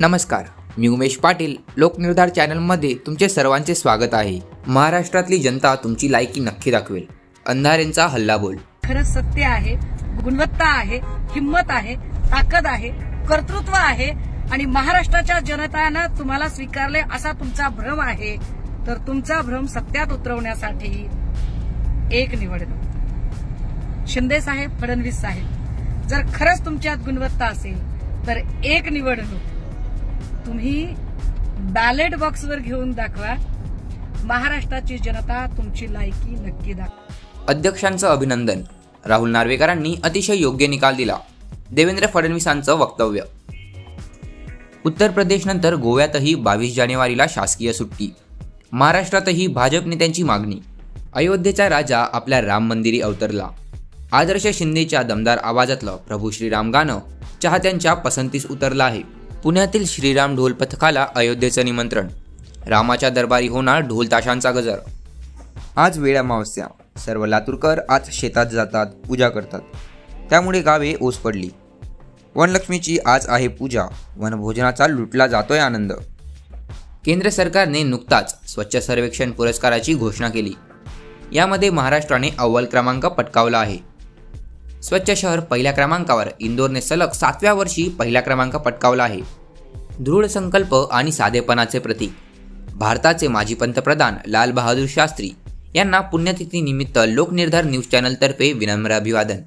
नमस्कार, मी उमेश पाटील. लोकनिर्धार चॅनलमध्ये तुमचे सर्वांचे स्वागत आहे. महाराष्ट्रातली जनता तुमची लायकी नक्की दाखवेल. अंधारेंचा हल्लाबोल. खरंच सत्य आहे, गुणवत्ता आहे, हिम्मत आहे, ताकद आहे, कर्तृत्व आहे आणि महाराष्ट्राच्या जनतानं तुम्हाला स्वीकारले असा तुमचा भ्रम आहे. तर तुमचा भ्रम सत्यात उतरवण्यासाठी एक निवडणूक. शिंदे साहेब, फडणवीस साहेब, जर खरंच तुमच्यात गुणवत्ता असेल तर एक निवडणूक तुम्ही बॅलेट बॉक्सवर घेऊन दाखवा. महाराष्ट्राची जनता तुमची लायकी नक्की दाखवा. अध्यक्षांचं अभिनंदन. राहुल नार्वेकरांनी अतिशय योग्य निकाल दिला. देवेंद्र फडणवीसांचं वक्तव्य. उत्तर प्रदेशनंतर गोव्यातही 22 जानेवारीला शासकीय सुट्टी. महाराष्ट्रातही भाजप नेत्यांची मागणी. अयोध्येचा राजा आपल्या राम मंदिरी अवतरला. आदर्श शिंदेच्या दमदार आवाजातलं प्रभू श्रीराम गाणं चाहत्यांच्या पसंतीस उतरलं आहे. पुण्यातील श्रीराम ढोल पथकाला अयोध्येचं निमंत्रण. रामाच्या दरबारी होणार ढोल ताशांचा गजर. आज वेळ अमावस्या. सर्व लातूरकर आज शेतात जातात, पूजा करतात. त्यामुळे गावे ओस पडली. वनलक्ष्मीची आज आहे पूजा. वनभोजनाचा लुटला जातोय आनंद. केंद्र सरकारने नुकताच स्वच्छ सर्वेक्षण पुरस्काराची घोषणा केली. यामध्ये महाराष्ट्राने अव्वल क्रमांक पटकावला आहे. स्वच्छ शहर पहिल्या क्रमांकावर इंदोरने सलग 7व्या वर्षी पहिला क्रमांक पटकावला आहे. दृढ संकल्प आणि साधेपणाचे प्रतीक. भारताचे माजी पंतप्रधान लाल बहादूर शास्त्री यांना पुण्यतिथी निमित्त लोकनिर्धार न्यूज चॅनलतर्फे विनम्र अभिवादन.